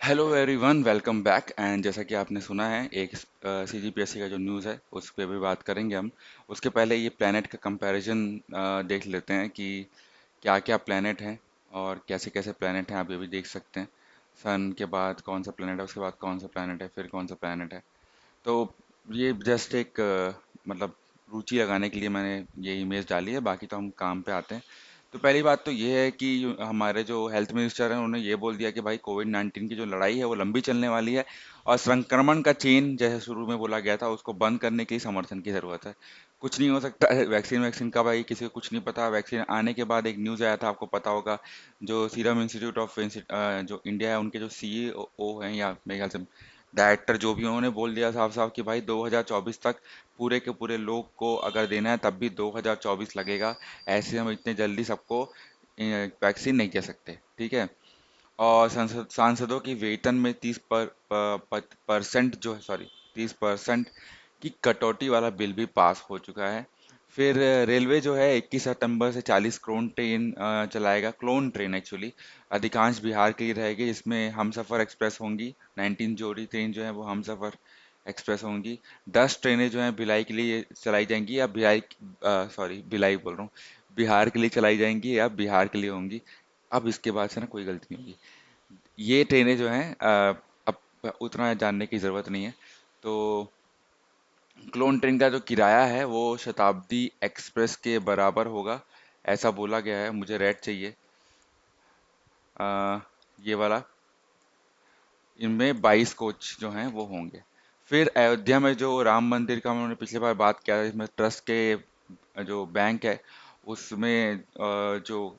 Hello everyone, welcome back. And जैसा कि आपने सुना है, एक सीजीपीएससी का जो न्यूज़ है उस पर भी बात करेंगे हम। उसके पहले ये प्लैनेट का कंपैरिजन देख लेते हैं कि क्या क्या प्लैनेट हैं और कैसे कैसे प्लैनेट हैं। आप ये भी देख सकते हैं, सन के बाद कौन सा प्लैनेट है, उसके बाद कौन सा प्लैनेट है, फिर कौन सा प्लैनेट है। तो ये जस्ट एक मतलब रुचि लगाने के लिए मैंने ये इमेज डाली है, बाकी तो हम काम पे आते हैं। तो पहली बात तो ये है कि हमारे जो हेल्थ मिनिस्टर हैं उन्होंने ये बोल दिया कि भाई कोविड 19 की जो लड़ाई है वो लंबी चलने वाली है, और संक्रमण का चेन जैसे शुरू में बोला गया था उसको बंद करने के लिए समर्थन की जरूरत है। कुछ नहीं हो सकता है। वैक्सीन वैक्सीन का भाई किसी को कुछ नहीं पता। वैक्सीन आने के बाद एक न्यूज़ आया था, आपको पता होगा, जो सीरम इंस्टीट्यूट ऑफ जो इंडिया है उनके जो सीईओ हैं, या मेरे ख्याल से डायरेक्टर जो भी हैं, उन्होंने बोल दिया साफ साफ कि भाई 2024 तक पूरे के पूरे लोग को अगर देना है तब भी 2024 लगेगा। ऐसे हम इतने जल्दी सबको वैक्सीन नहीं दे सकते, ठीक है। और सांसदों की वेतन में 30% जो है, सॉरी, 30% की कटौती वाला बिल भी पास हो चुका है। फिर रेलवे जो है 21 सितंबर से 40 क्लोन ट्रेन चलाएगा। क्लोन ट्रेन एक्चुअली अधिकांश बिहार के लिए रहेगी, जिसमें हमसफर एक्सप्रेस होंगी। 19 जोड़ी ट्रेन जो है वो हमसफर एक्सप्रेस होंगी। 10 ट्रेनें जो हैं भिलाई के लिए चलाई जाएंगी, या भिलाई, सॉरी भिलाई बोल रहा हूँ, बिहार के लिए चलाई जाएंगी या बिहार के लिए होंगी। अब इसके बाद से ना कोई गलती नहीं होगी। ये ट्रेनें जो हैं अब उतना जानने की ज़रूरत नहीं है। तो क्लोन ट्रेन का जो किराया है वो शताब्दी एक्सप्रेस के बराबर होगा, ऐसा बोला गया है। मुझे रेट चाहिए, अ, ये वाला। इनमें 22 कोच जो हैं वो होंगे। फिर अयोध्या में जो राम मंदिर का उन्होंने पिछली बार बात किया था, इसमें ट्रस्ट के जो बैंक है उसमें जो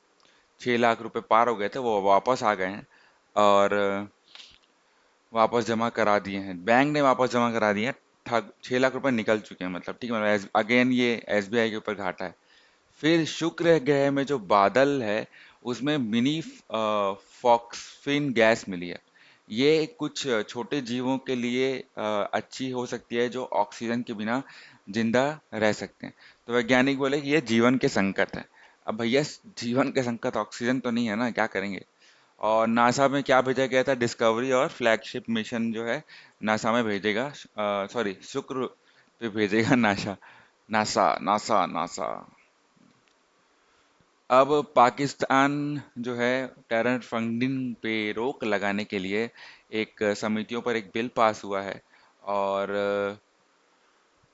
6 लाख रुपए पार हो गए थे वो वापस आ गए हैं, और वापस जमा करा दिए हैं। बैंक ने वापस जमा करा दिए हैं। ठग 6 लाख रुपए निकल चुके हैं, मतलब ठीक है, मतलब अगेन ये एसबीआई के ऊपर घाटा है। फिर शुक्र ग्रह में जो बादल है उसमें मिनी फॉक्सफिन गैस मिली है। ये कुछ छोटे जीवों के लिए अच्छी हो सकती है, जो ऑक्सीजन के बिना जिंदा रह सकते हैं। तो वैज्ञानिक बोले कि ये जीवन के संकट है। अब भैया, जीवन के संकट ऑक्सीजन तो नहीं है ना, क्या करेंगे। और नासा में क्या भेजा गया था, डिस्कवरी और फ्लैगशिप मिशन जो है नासा में भेजेगा, सॉरी, शुक्र पे भेजेगा नासा। NASA NASA NASA. अब पाकिस्तान जो है टेरर फंडिंग पे रोक लगाने के लिए एक समितियों पर एक बिल पास हुआ है। और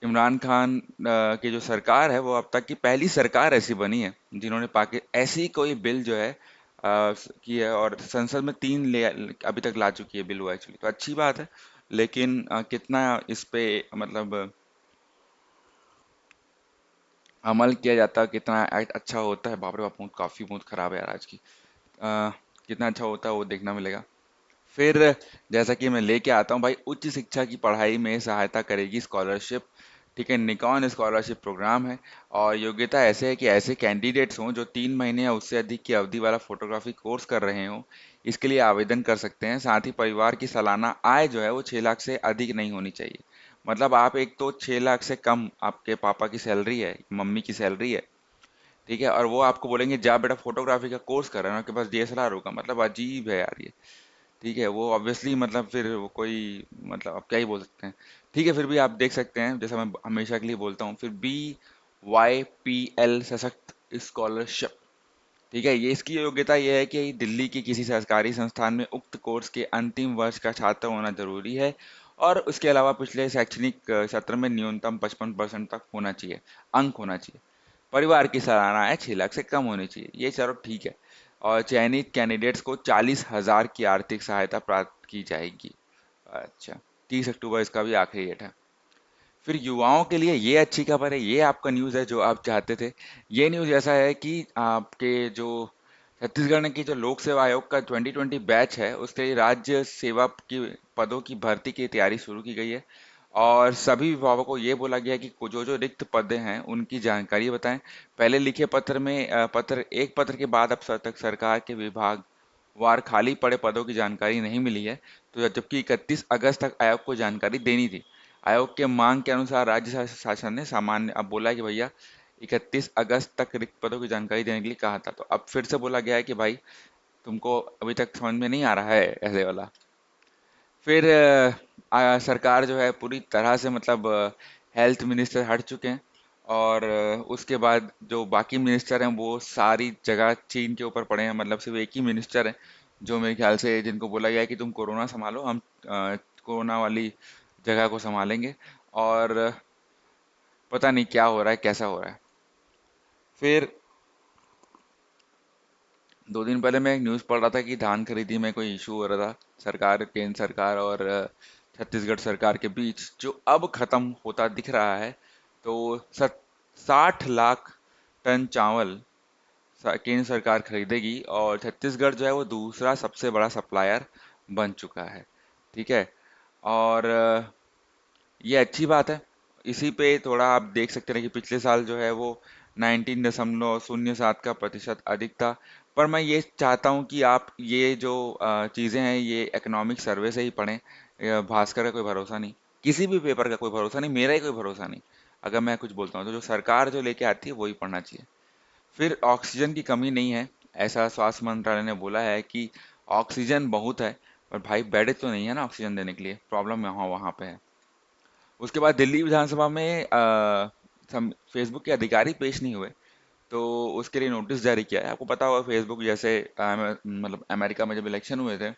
इमरान खान की जो सरकार है वो अब तक की पहली सरकार ऐसी बनी है जिन्होंने पाकि ऐसी कोई बिल जो है की है, और संसद में अभी तक ला चुकी है बिल वो, एक्चुअली तो अच्छी बात है। लेकिन कितना इस पे मतलब अमल किया जाता है, कितना अच्छा होता है, बाप रे बाप, काफी मूड खराब है यार आज की। अ, कितना अच्छा होता है वो देखना मिलेगा। फिर जैसा कि मैं लेके आता हूँ भाई, उच्च शिक्षा की पढ़ाई में सहायता करेगी स्कॉलरशिप, ठीक है। निकॉन स्कॉलरशिप प्रोग्राम है, और योग्यता ऐसे है कि ऐसे कैंडिडेट्स हों जो 3 महीने या उससे अधिक की अवधि वाला फोटोग्राफी कोर्स कर रहे हों, इसके लिए आवेदन कर सकते हैं। साथ ही परिवार की सालाना आय जो है वो 6 लाख से अधिक नहीं होनी चाहिए। मतलब आप एक तो 6 लाख से कम आपके पापा की सैलरी है, मम्मी की सैलरी है, ठीक है, और वो आपको बोलेंगे जा बेटा फोटोग्राफी का कोर्स कर रहे हैं, आपके पास डीएसएलआर होगा, मतलब अजीब है यार ये। ठीक है, वो ऑब्वियसली मतलब फिर वो कोई, मतलब आप क्या ही बोल सकते हैं। ठीक है, फिर भी आप देख सकते हैं, जैसा मैं हमेशा के लिए बोलता हूँ, फिर BYPL सशक्त स्कॉलरशिप, ठीक है। ये इसकी योग्यता ये है कि दिल्ली की किसी सरकारी संस्थान में उक्त कोर्स के अंतिम वर्ष का छात्र होना जरूरी है, और उसके अलावा पिछले शैक्षणिक सत्र में न्यूनतम 55% तक होना चाहिए, अंक होना चाहिए। परिवार की सालाना आय 6 लाख से कम होनी चाहिए, ये चलो ठीक है। और चयनित कैंडिडेट्स को 40,000 की आर्थिक सहायता प्राप्त की जाएगी। अच्छा, 30 अक्टूबर इसका भी आखिरी डेट है। फिर युवाओं के लिए ये अच्छी खबर है, ये आपका न्यूज़ है जो आप चाहते थे। ये न्यूज़ ऐसा है कि आपके जो छत्तीसगढ़ ने की जो लोक सेवा आयोग का 2020 बैच है उसके लिए राज्य सेवा की पदों की भर्ती की तैयारी शुरू की गई है। और सभी विभागों को ये बोला गया है कि जो जो रिक्त पद हैं उनकी जानकारी बताएं। पहले लिखे पत्र में एक पत्र के बाद अब तक सरकार के विभाग वार खाली पड़े पदों की जानकारी नहीं मिली है। तो जबकि 31 अगस्त तक आयोग को जानकारी देनी थी। आयोग के मांग के अनुसार राज्य शासन ने सामान्य अब बोला है कि भैया 31 अगस्त तक रिक्त पदों की जानकारी देने के लिए कहा था। तो अब फिर से बोला गया है कि भाई तुमको अभी तक समझ में नहीं आ रहा है ऐसे वाला। फिर सरकार जो है पूरी तरह से मतलब हेल्थ मिनिस्टर हट चुके हैं। और उसके बाद जो बाकी मिनिस्टर हैं वो सारी जगह चीन के ऊपर पड़े हैं। मतलब सिर्फ एक ही मिनिस्टर है जो मेरे ख्याल से जिनको बोला गया है कि तुम कोरोना संभालो, हम कोरोना वाली जगह को संभालेंगे। और पता नहीं क्या हो रहा है, कैसा हो रहा है। फिर 2 दिन पहले मैं एक न्यूज़ पढ़ रहा था कि धान खरीदी में कोई इशू हो रहा था सरकार, केंद्र सरकार और छत्तीसगढ़ सरकार के बीच, जो अब खत्म होता दिख रहा है। तो 60 लाख टन चावल केंद्र सरकार खरीदेगी और छत्तीसगढ़ जो है वो दूसरा सबसे बड़ा सप्लायर बन चुका है। ठीक है। और ये अच्छी बात है। इसी पे थोड़ा आप देख सकते हैं कि पिछले साल जो है वो 19.07 का प्रतिशत अधिक था। पर मैं ये चाहता हूँ कि आप ये जो चीज़ें हैं ये इकोनॉमिक सर्वे से ही पढ़ें। भास्कर का कोई भरोसा नहीं, किसी भी पेपर का कोई भरोसा नहीं, मेरा ही कोई भरोसा नहीं। अगर मैं कुछ बोलता हूँ तो जो सरकार जो लेके आती है वही पढ़ना चाहिए। फिर ऑक्सीजन की कमी नहीं है, ऐसा स्वास्थ्य मंत्रालय ने बोला है कि ऑक्सीजन बहुत है। पर भाई बेड तो नहीं है ना ऑक्सीजन देने के लिए, प्रॉब्लम यहाँ वहाँ पे है। उसके बाद दिल्ली विधानसभा में फेसबुक के अधिकारी पेश नहीं हुए, तो उसके लिए नोटिस जारी किया है। आपको पता होगा फेसबुक जैसे मतलब अमेरिका में जब इलेक्शन हुए थे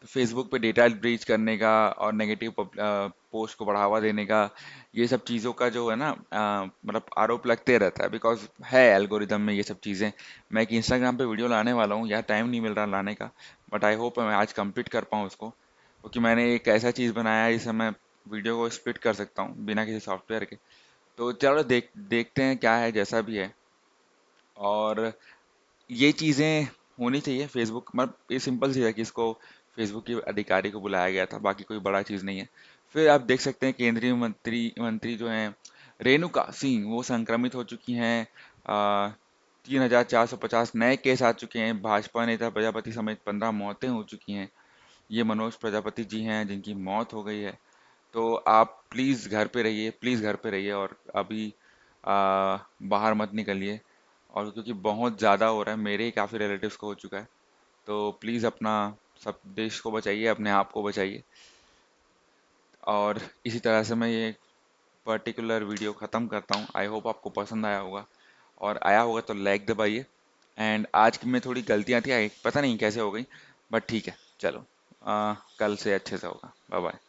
तो फेसबुक पे डेटा ब्रीच करने का और नेगेटिव पोस्ट को बढ़ावा देने का, ये सब चीज़ों का जो है ना मतलब आरोप लगते रहता है। बिकॉज है एल्गोरिदम में ये सब चीज़ें। मैं एक इंस्टाग्राम पे वीडियो लाने वाला हूँ, यार टाइम नहीं मिल रहा लाने का। बट आई होप मैं आज कंप्लीट कर पाऊँ उसको, क्योंकि मैंने एक ऐसा चीज़ बनाया है जिससे मैं वीडियो को स्प्लिट कर सकता हूँ बिना किसी सॉफ्टवेयर के। तो चलो देखते हैं क्या है, जैसा भी है। और ये चीज़ें होनी चाहिए। फेसबुक मतलब ये सिंपल सी है कि इसको फेसबुक के अधिकारी को बुलाया गया था, बाकी कोई बड़ा चीज़ नहीं है। फिर आप देख सकते हैं केंद्रीय मंत्री मंत्री जो हैं रेणुका सिंह, वो संक्रमित हो चुकी हैं। 3,450 नए केस आ चुके हैं। भाजपा नेता प्रजापति समेत 15 मौतें हो चुकी हैं। ये मनोज प्रजापति जी हैं जिनकी मौत हो गई है। तो आप प्लीज़ घर पे रहिए, प्लीज़ घर पे रहिए। और अभी बाहर मत निकलिए। और क्योंकि बहुत ज़्यादा हो रहा है, मेरे ही काफ़ी रिलेटिव्स को हो चुका है। तो प्लीज़ अपना सब देश को बचाइए, अपने आप को बचाइए। और इसी तरह से मैं ये पर्टिकुलर वीडियो ख़त्म करता हूँ। आई होप आपको पसंद आया होगा, और आया होगा तो लाइक दबाइए। एंड आज की में थोड़ी गलतियाँ थी, आई पता नहीं कैसे हो गई, बट ठीक है चलो। कल से अच्छे से होगा। Bye bye.